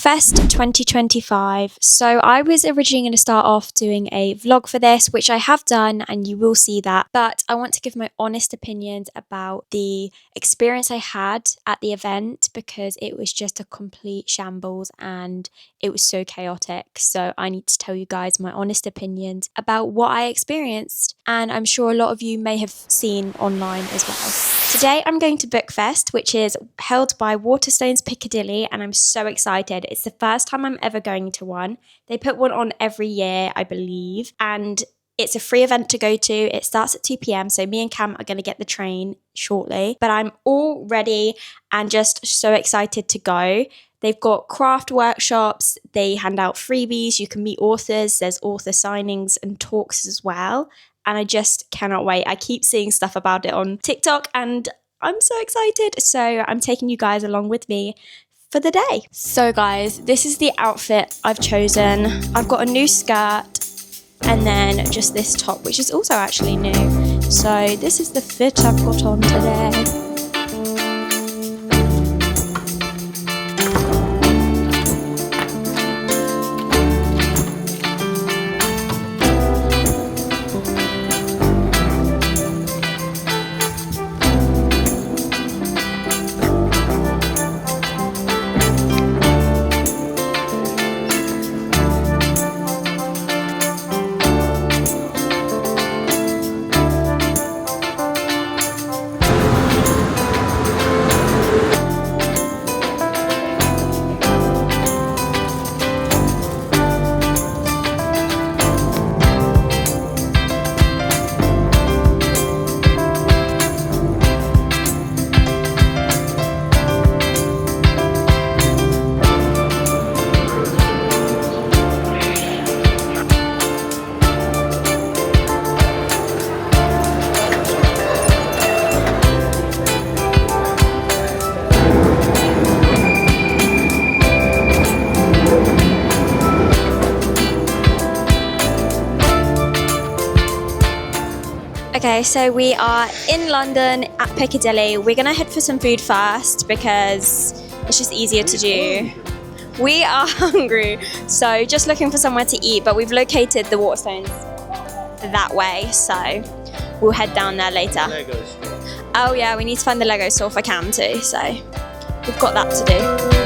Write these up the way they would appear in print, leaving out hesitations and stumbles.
BookFest 2025. So I was originally going to start off doing a vlog for this, which I have done and you will see that. But I want to give my honest opinions about the experience I had at the event because it was just a complete shambles and it was so chaotic. So I need to tell you guys my honest opinions about what I experienced, and I'm sure a lot of you may have seen online as well. Today I'm going to BookFest, which is held by Waterstones Piccadilly, and I'm so excited. It's the first time I'm ever going to one. They put one on every year, I believe, and it's a free event to go to. It starts at 2 p.m, so me and Cam are going to get the train shortly, but I'm all ready and just so excited to go. They've got craft workshops, they hand out freebies, you can meet authors, there's author signings and talks as well. And I just cannot wait. I keep seeing stuff about it on TikTok and I'm so excited. So I'm taking you guys along with me for the day. So guys, this is the outfit I've chosen. I've got a new skirt and then just this top, which is also actually new. So this is the fit I've got on today. Okay, so we are in London at Piccadilly. We're gonna head for some food first because it's just easier to do. We are hungry, so just looking for somewhere to eat, but we've located the Waterstones that way, so we'll head down there later. Oh yeah, we need to find the Lego store for Cam too, so we've got that to do.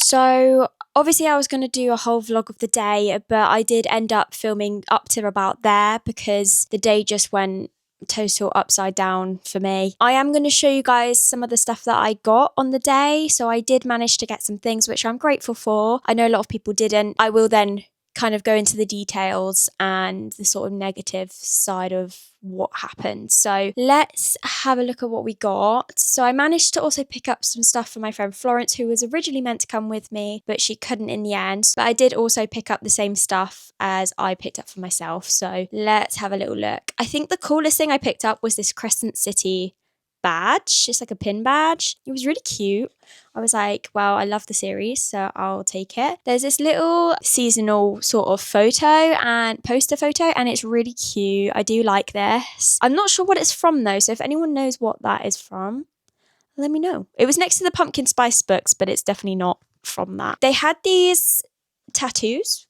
So obviously I was going to do a whole vlog of the day, but I did end up filming up to about there because the day just went total upside down for me. I am going to show you guys some of the stuff that I got on the day. So I did manage to get some things which I'm grateful for. I know a lot of people didn't. I will then kind of go into the details and the sort of negative side of what happened. So let's have a look at what we got. So I managed to also pick up some stuff for my friend Florence, who was originally meant to come with me, but she couldn't in the end. But I did also pick up the same stuff as I picked up for myself. So let's have a little look. I think the coolest thing I picked up was this Crescent City badge, just like a pin badge. It was really cute. I was like, well, I love the series, so I'll take it. There's this little seasonal sort of photo and poster photo, and it's really cute. I do like this. I'm not sure what it's from though, so if anyone knows what that is from, let me know. It was next to the pumpkin spice books, but it's definitely not from that. They had these tattoos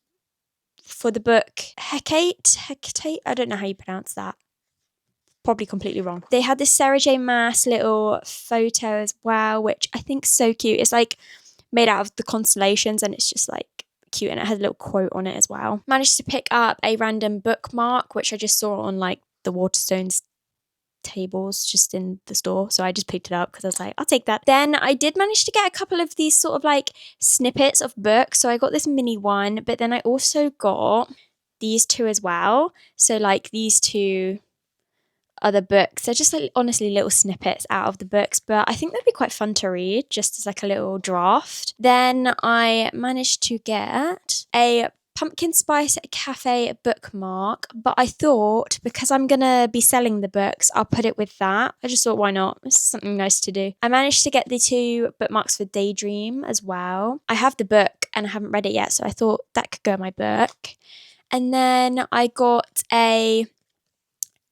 for the book Hecate. I don't know how you pronounce that. Probably completely wrong. They had this Sarah J Maas little photo as well, which I think is so cute. It's like made out of the constellations and it's just like cute, and it has a little quote on it as well. Managed to pick up a random bookmark, which I just saw on like the Waterstones tables just in the store, so I just picked it up because I was like, I'll take that. Then I did manage to get a couple of these sort of like snippets of books, so I got this mini one, but then I also got these two as well. So like these two other books, they're just like honestly little snippets out of the books, but I think they'd be quite fun to read just as like a little draft. Then I managed to get a Pumpkin Spice Cafe bookmark, but I thought because I'm going to be selling the books, I'll put it with that. I just thought, why not? It's something nice to do. I managed to get the 2 bookmarks for Daydream as well. I have the book and I haven't read it yet, so I thought that could go in my book. And then I got a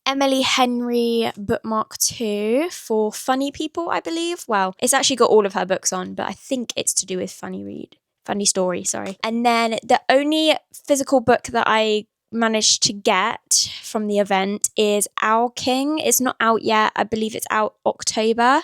Emily Henry bookmark 2 for funny people, I believe. Well, it's actually got all of her books on, but I think it's to do with funny story, sorry. And then the only physical book that I managed to get from the event is Owl King. It's not out yet. I believe it's out October.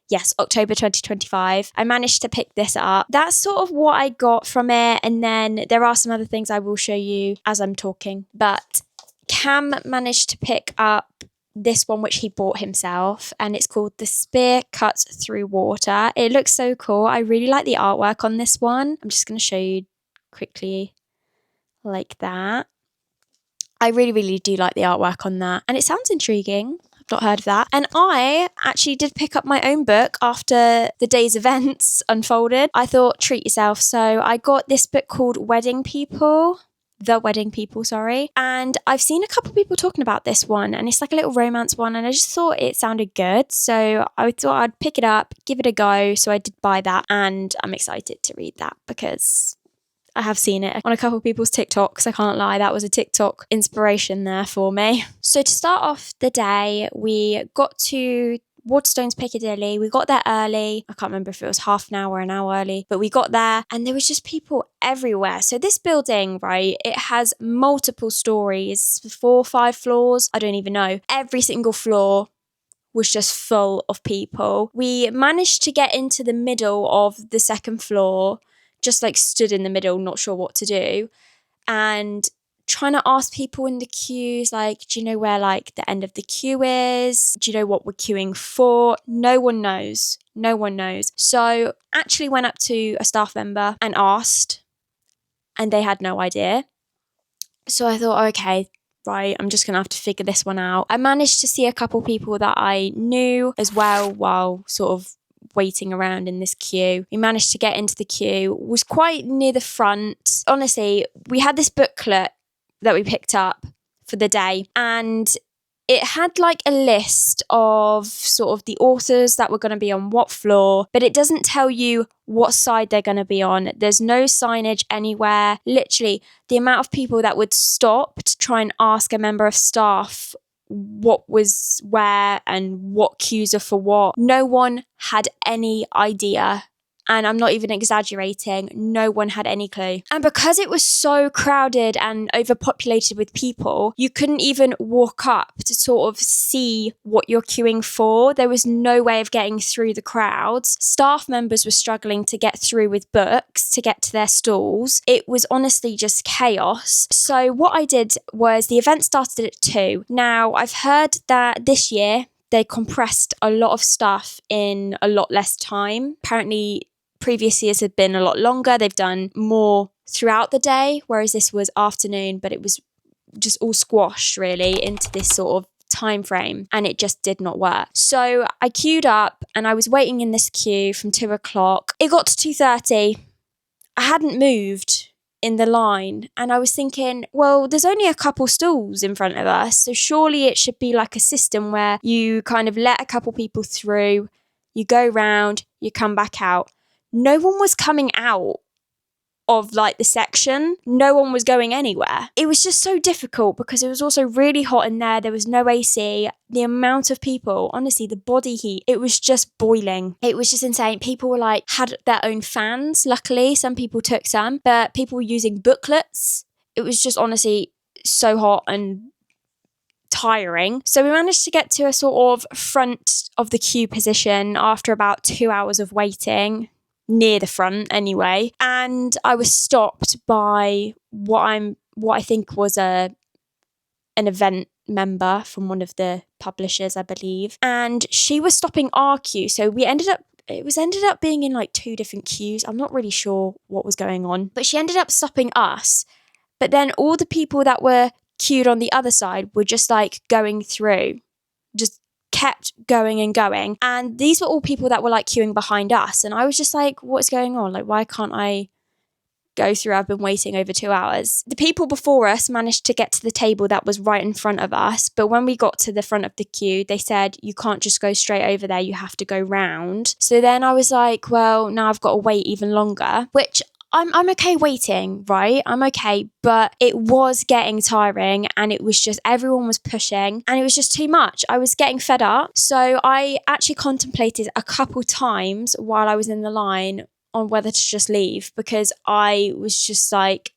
Yes, October 2025. I managed to pick this up. That's sort of what I got from it. And then there are some other things I will show you as I'm talking. But Cam managed to pick up this one, which he bought himself, and it's called The Spear Cuts Through Water. It looks so cool. I really like the artwork on this one. I'm just going to show you quickly like that. I really, really do like the artwork on that, and it sounds intriguing. I've not heard of that. And I actually did pick up my own book after the day's events unfolded. I thought, treat yourself. So I got this book called The Wedding People, sorry. And I've seen a couple of people talking about this one, and it's like a little romance one, and I just thought it sounded good. So I thought I'd pick it up, give it a go. So I did buy that, and I'm excited to read that because I have seen it on a couple of people's TikToks. I can't lie, that was a TikTok inspiration there for me. So to start off the day, we got to Waterstones Piccadilly. We got there early. I can't remember if it was half an hour, an hour early, but we got there and there was just people everywhere. So this building, right, it has multiple stories, 4 or 5 floors. I don't even know. Every single floor was just full of people. We managed to get into the middle of the second floor, just like stood in the middle, not sure what to do. And trying to ask people in the queues, like, do you know where like the end of the queue is? Do you know what we're queuing for? No one knows. No one knows. So actually went up to a staff member and asked, and they had no idea. So I thought, okay, right, I'm just going to have to figure this one out. I managed to see a couple people that I knew as well while sort of waiting around in this queue. We managed to get into the queue, was quite near the front. Honestly, we had this booklet that we picked up for the day, and it had like a list of sort of the authors that were going to be on what floor, but it doesn't tell you what side they're going to be on. There's no signage anywhere. Literally, the amount of people that would stop to try and ask a member of staff what was where and what queues are for what. No one had any idea. And I'm not even exaggerating, no one had any clue. And because it was so crowded and overpopulated with people, you couldn't even walk up to sort of see what you're queuing for. There was no way of getting through the crowds. Staff members were struggling to get through with books to get to their stalls. It was honestly just chaos. So what I did was the event started at 2. Now, I've heard that this year they compressed a lot of stuff in a lot less time. Apparently, previous years had been a lot longer. They've done more throughout the day, whereas this was afternoon, but it was just all squashed really into this sort of time frame, and it just did not work. So I queued up and I was waiting in this queue from 2 o'clock. It got to 2:30. I hadn't moved in the line, and I was thinking, well, there's only a couple stalls in front of us, so surely it should be like a system where you kind of let a couple people through, you go round, you come back out. No one was coming out of like the section. No one was going anywhere. It was just so difficult because it was also really hot in there. There was no AC. The amount of people, honestly, the body heat, it was just boiling. It was just insane. People were like, had their own fans. Luckily, some people took some, but people were using booklets. It was just honestly so hot and tiring. So we managed to get to a sort of front of the queue position after about 2 hours of waiting. Near the front anyway, and I was stopped by what I think was an event member from one of the publishers, I believe, and she was stopping our queue. So it ended up being in like 2 different queues. I'm not really sure what was going on, but she ended up stopping us. But then all the people that were queued on the other side were just like going through, just kept going and going, and these were all people that were like queuing behind us, and I was just like, what's going on? Like, why can't I go through. I've been waiting over 2 hours. The people before us managed to get to the table that was right in front of us. But when we got to the front of the queue, they said, you can't just go straight over there. You have to go round. So then I was like, well, now I've got to wait even longer, which I'm okay waiting, right? I'm okay, but it was getting tiring and it was just, everyone was pushing and it was just too much. I was getting fed up. So I actually contemplated a couple times while I was in the line on whether to just leave, because I was just like,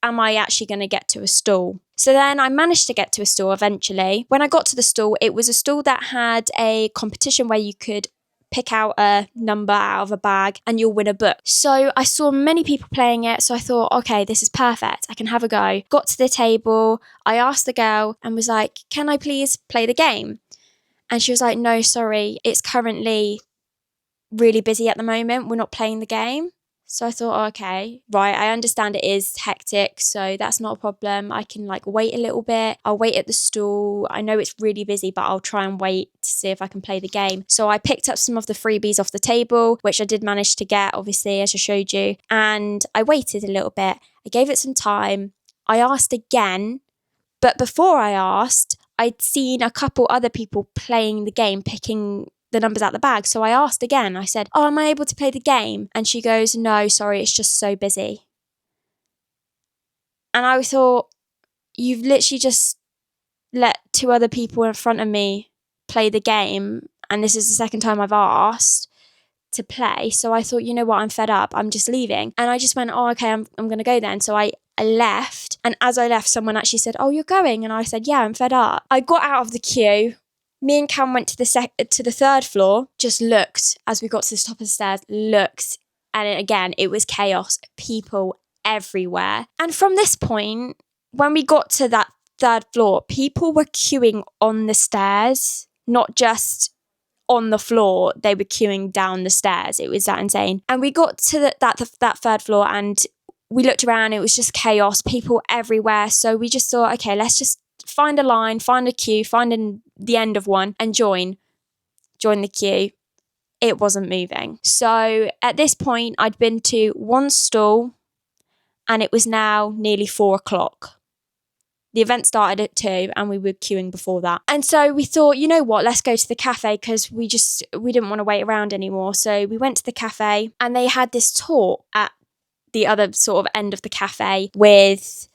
am I actually going to get to a stall? So then I managed to get to a stall eventually. When I got to the stall, it was a stall that had a competition where you could pick out a number out of a bag and you'll win a book. So I saw many people playing it. So I thought, okay, this is perfect. I can have a go. Got to the table. I asked the girl and was like, can I please play the game? And she was like, no, sorry. It's currently really busy at the moment. We're not playing the game. So I thought, okay, right, I understand it is hectic, so that's not a problem. I can wait a little bit. I'll wait at the stall. I know it's really busy, but I'll try and wait to see if I can play the game. So I picked up some of the freebies off the table, which I did manage to get, obviously, as I showed you. And I waited a little bit. I gave it some time. I asked again, but before I asked, I'd seen a couple other people playing the game, picking the numbers out the bag. So I asked again, I said, oh, am I able to play the game? And she goes, no, sorry, it's just so busy. And I thought, you've literally just let 2 other people in front of me play the game. And this is the second time I've asked to play. So I thought, you know what, I'm fed up. I'm just leaving. And I just went, oh, okay, I'm going to go then. So I left. And as I left, someone actually said, oh, you're going? And I said, yeah, I'm fed up. I got out of the queue. Me and Cam went to the 3rd floor, just looked as we got to the top of the stairs, looked, and again, it was chaos, people everywhere. And from this point, when we got to that 3rd floor, people were queuing on the stairs, not just on the floor, they were queuing down the stairs. It was that insane. And we got to that 3rd floor and we looked around, it was just chaos, people everywhere. So we just thought, okay, let's just find a line, find a queue, find the end of one and join the queue. It wasn't moving. So at this point, I'd been to one stall and it was now nearly 4 o'clock. The event started at 2 and we were queuing before that. And so we thought, you know what, let's go to the cafe because we didn't want to wait around anymore. So we went to the cafe and they had this talk at the other sort of end of the cafe with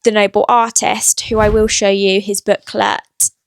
the noble artist, who I will show you his booklet,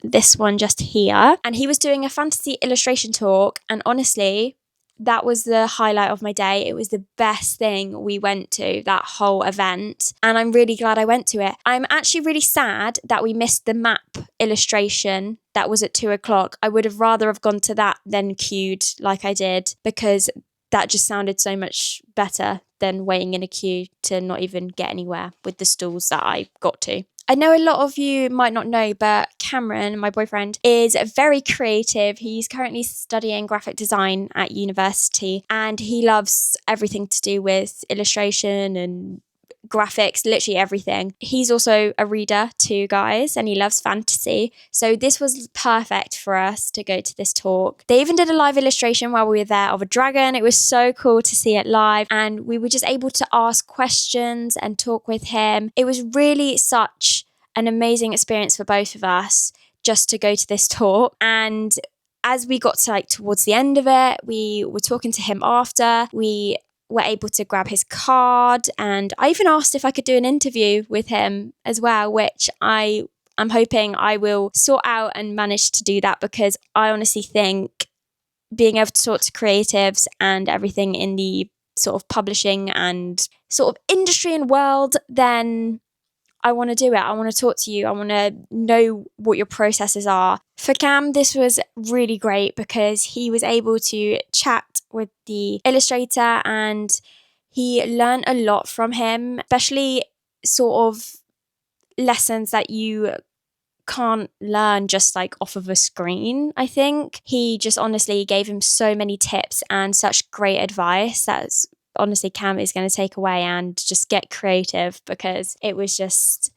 this one just here. And he was doing a fantasy illustration talk. And honestly, that was the highlight of my day. It was the best thing we went to, that whole event. And I'm really glad I went to it. I'm actually really sad that we missed the map illustration that was at 2 o'clock. I would have rather have gone to that than queued like I did, because that just sounded so much better than waiting in a queue to not even get anywhere with the stalls that I got to. I know a lot of you might not know, but Cameron, my boyfriend, is very creative. He's currently studying graphic design at university and he loves everything to do with illustration and graphics, literally everything. He's also a reader too, guys, and he loves fantasy. So this was perfect for us to go to this talk. They even did a live illustration while we were there of a dragon. It was so cool to see it live, and we were just able to ask questions and talk with him. It was really such an amazing experience for both of us just to go to this talk. And as we got to towards the end of it, we were talking to him after. We were able to grab his card, and I even asked if I could do an interview with him as well, which I'm hoping I will sort out and manage to do that, because I honestly think being able to talk to creatives and everything in the sort of publishing and sort of industry and world, then I want to do it. I want to talk to you. I want to know what your processes are. For Cam, this was really great because he was able to chat with the illustrator and he learned a lot from him, especially sort of lessons that you can't learn just off of a screen. I think he just honestly gave him so many tips and such great advice that's honestly Cam is going to take away and just get creative, because it was just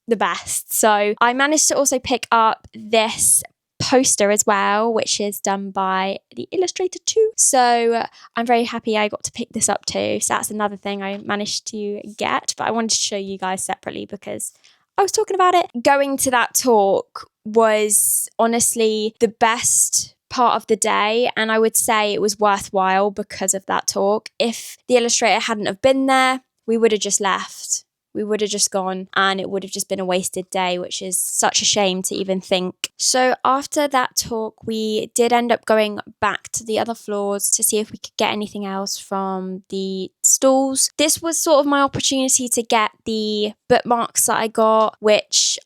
the best. So I managed to also pick up this poster as well, which is done by the illustrator too. So I'm very happy I got to pick this up too. So that's another thing I managed to get, but I wanted to show you guys separately because I was talking about it. Going to that talk was honestly the best part of the day, and I would say it was worthwhile because of that talk. If the illustrator hadn't have been there, we would have just left. We would have just gone and it would have just been a wasted day, which is such a shame to even think. So after that talk, we did end up going back to the other floors to see if we could get anything else from the stalls. This was sort of my opportunity to get the bookmarks that I got, which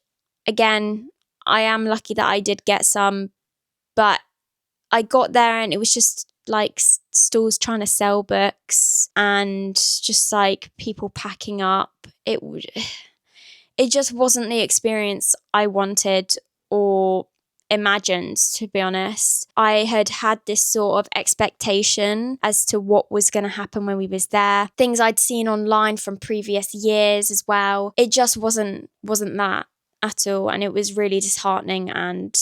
again, I am lucky that I did get some, but I got there and it was just like stalls trying to sell books and just like people packing up. It just wasn't the experience I wanted or imagined, to be honest. I had this sort of expectation as to what was going to happen when we was there. Things I'd seen online from previous years as well. It just wasn't that at all, and it was really disheartening and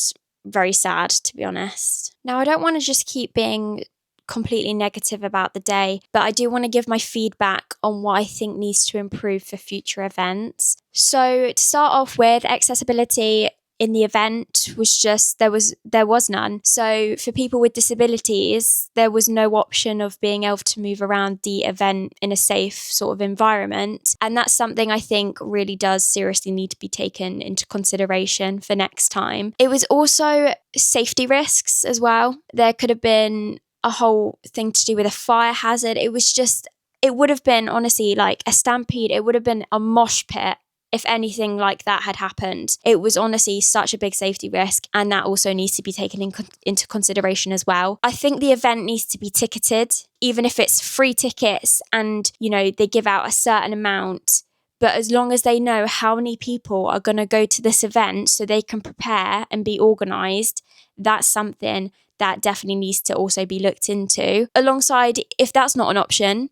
very sad, to be honest. Now, I don't want to just keep being completely negative about the day, but I do want to give my feedback on what I think needs to improve for future events. So to start off with, accessibility in the event was just, there was none. So for people with disabilities, there was no option of being able to move around the event in a safe sort of environment. And that's something I think really does seriously need to be taken into consideration for next time. It was also safety risks as well. There could have been a whole thing to do with a fire hazard. It would have been honestly like a stampede. It would have been a mosh pit if anything like that had happened. It was honestly such a big safety risk, and that also needs to be taken into consideration as well. I think the event needs to be ticketed, even if it's free tickets and, they give out a certain amount. But as long as they know how many people are going to go to this event so they can prepare and be organised, that's something that definitely needs to also be looked into. Alongside, if that's not an option,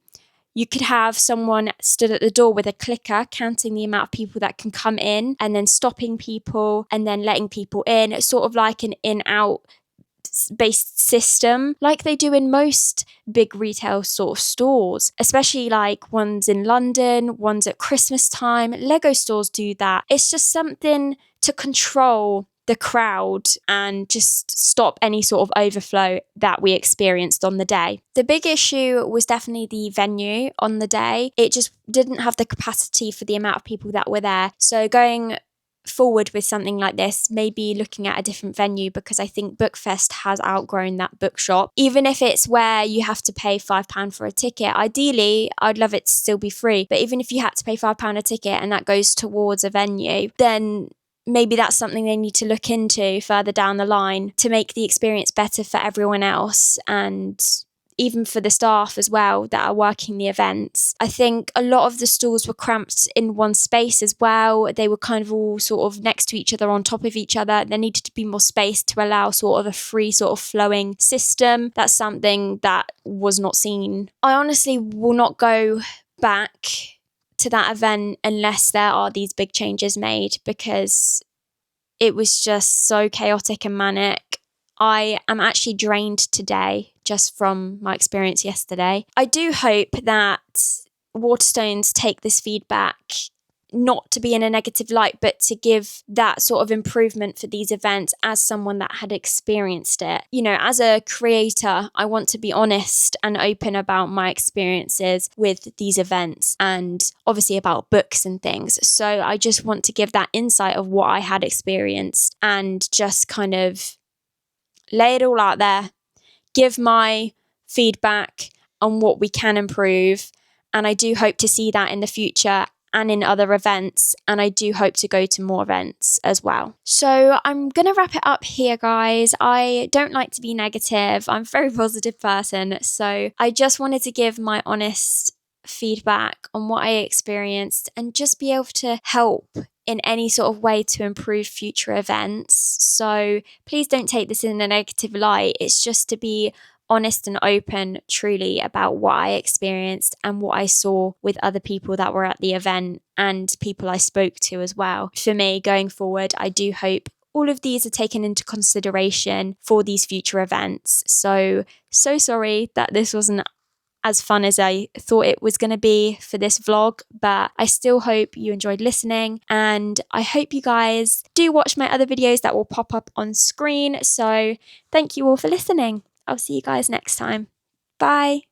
you could have someone stood at the door with a clicker counting the amount of people that can come in and then stopping people and then letting people in. It's sort of like an in-out based system like they do in most big retail sort of stores, especially like ones in London, ones at Christmas time. Lego stores do that. It's just something to control the crowd and just stop any sort of overflow that we experienced on the day. The big issue was definitely the venue on the day. It just didn't have the capacity for the amount of people that were there. So going forward with something like this, maybe looking at a different venue, because I think BookFest has outgrown that bookshop. Even if it's where you have to pay £5 for a ticket, ideally I'd love it to still be free, but even if you had to pay £5 a ticket and that goes towards a venue, then maybe that's something they need to look into further down the line to make the experience better for everyone else and even for the staff as well that are working the events. I think a lot of the stalls were cramped in one space as well. They were kind of all sort of next to each other, on top of each other. There needed to be more space to allow sort of a free sort of flowing system. That's something that was not seen. I honestly will not go back to that event unless there are these big changes made, because it was just so chaotic and manic. I am actually drained today just from my experience yesterday. I do hope that Waterstones take this feedback not to be in a negative light, but to give that sort of improvement for these events as someone that had experienced it. As a creator, I want to be honest and open about my experiences with these events and obviously about books and things. So I just want to give that insight of what I had experienced and just kind of lay it all out there, give my feedback on what we can improve. And I do hope to see that in the future and in other events, and I do hope to go to more events as well. So I'm going to wrap it up here, guys. I don't like to be negative. I'm a very positive person, so I just wanted to give my honest feedback on what I experienced and just be able to help in any sort of way to improve future events. So please don't take this in a negative light. It's just to be honest and open truly about what I experienced and what I saw with other people that were at the event and people I spoke to as well. For me, going forward, I do hope all of these are taken into consideration for these future events. So sorry that this wasn't as fun as I thought it was going to be for this vlog, but I still hope you enjoyed listening, and I hope you guys do watch my other videos that will pop up on screen. So thank you all for listening. I'll see you guys next time. Bye.